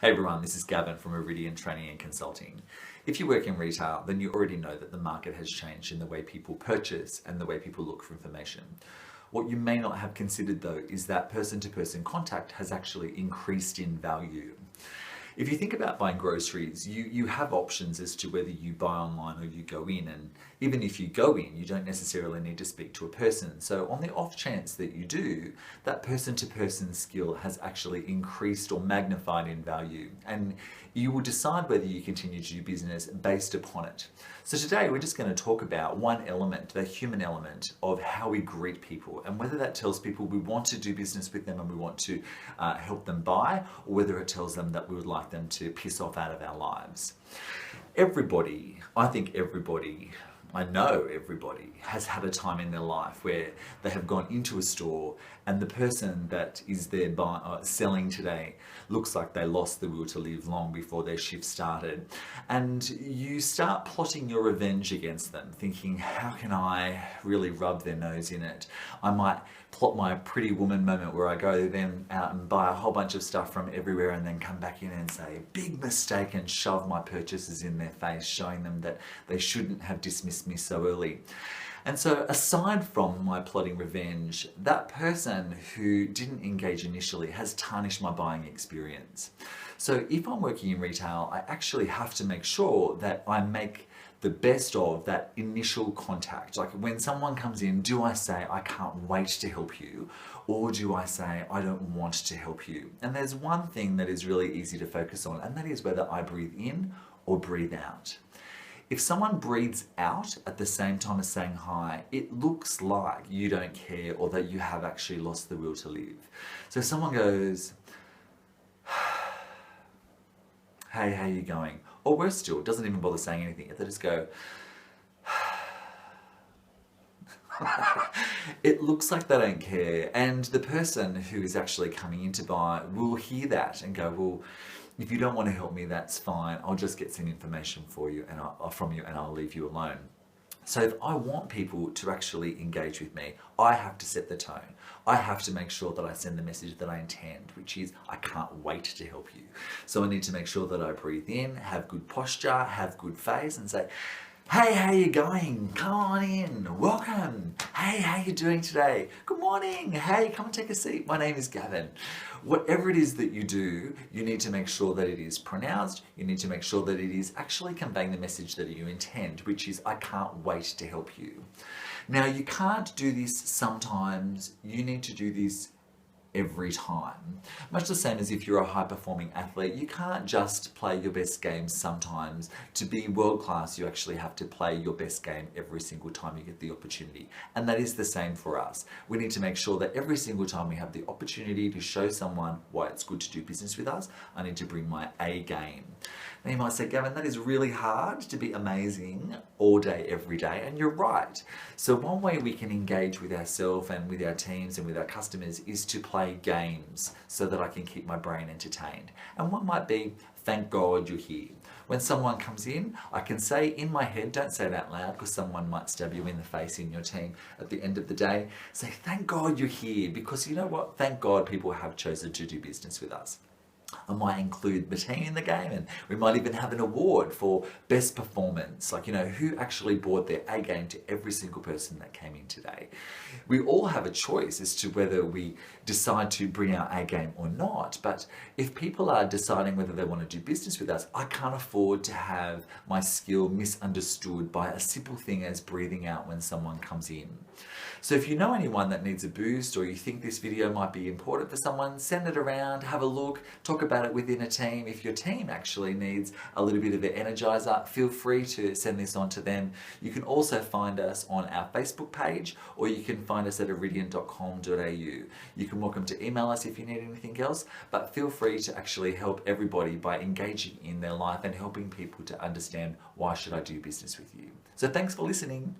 Hey everyone, this is Gavin from Iridian Training and Consulting. If you work in retail, then you already know that the market has changed in the way people purchase and the way people look for information. What you may not have considered though is that person-to-person contact has actually increased in value. If you think about buying groceries, you have options as to whether you buy online or you go in, and even if you go in, you don't necessarily need to speak to a person. So on the off chance that you do, that person-to-person skill has actually increased or magnified in value, and you will decide whether you continue to do business based upon it. So today we're just going to talk about one element, the human element of how we greet people, and whether that tells people we want to do business with them and we want to help them buy, or whether it tells them that we would like them to piss off out of our lives. Everybody, I know everybody has had a time in their life where they have gone into a store and the person that is there selling today looks like they lost the will to live long before their shift started. And you start plotting your revenge against them, thinking, how can I really rub their nose in it? I might plot my pretty woman moment where I go then out and buy a whole bunch of stuff from everywhere and then come back in and say, big mistake, and shove my purchases in their face, showing them that they shouldn't have dismissed me so early. And so aside from my plotting revenge, that person who didn't engage initially has tarnished my buying experience. So if I'm working in retail, I actually have to make sure that I make the best of that initial contact. Like when someone comes in, do I say, I can't wait to help you? Or do I say, I don't want to help you? And there's one thing that is really easy to focus on, and that is whether I breathe in or breathe out. If someone breathes out at the same time as saying hi, it looks like you don't care or that you have actually lost the will to live. So if someone goes, hey, how you going? Or worse still, doesn't even bother saying anything. If they just go, it looks like they don't care. And the person who is actually coming in to buy will hear that and go, well, if you don't want to help me, that's fine. I'll just get some information for you and from you and I'll leave you alone. So if I want people to actually engage with me, I have to set the tone. I have to make sure that I send the message that I intend, which is I can't wait to help you. So I need to make sure that I breathe in, have good posture, have good face, and say, hey, how you going? Come on in, welcome. Hey, how you doing today? Good morning. Hey, come and take a seat. My name is Gavin. Whatever it is that you do, you need to make sure that it is pronounced. You need to make sure that it is actually conveying the message that you intend, which is I can't wait to help you. Now, you can't do this sometimes. You need to do this every time. Much the same as if you're a high-performing athlete, you can't just play your best game sometimes. To be world-class, you actually have to play your best game every single time you get the opportunity. And that is the same for us. We need to make sure that every single time we have the opportunity to show someone why it's good to do business with us, I need to bring my A game. Now you might say, Gavin, that is really hard to be amazing all day, every day, and you're right. So one way we can engage with ourselves and with our teams and with our customers is to play games so that I can keep my brain entertained. And one might be, thank God you're here. When someone comes in, I can say in my head, don't say it out loud because someone might stab you in the face in your team at the end of the day, say, thank God you're here, because you know what? Thank God people have chosen to do business with us. I might include the team in the game, and we might even have an award for best performance, like, who actually brought their A game to every single person that came in today. We all have a choice as to whether we decide to bring our A game or not, but if people are deciding whether they want to do business with us, I can't afford to have my skill misunderstood by a simple thing as breathing out when someone comes in. So if you know anyone that needs a boost, or you think this video might be important for someone, send it around, have a look, talk about it within a team. If your team actually needs a little bit of an energizer, feel free to send this on to them. You can also find us on our Facebook page, or you can find us at iridian.com.au. You can welcome to email us if you need anything else, but feel free to actually help everybody by engaging in their life and helping people to understand why should I do business with you. So thanks for listening.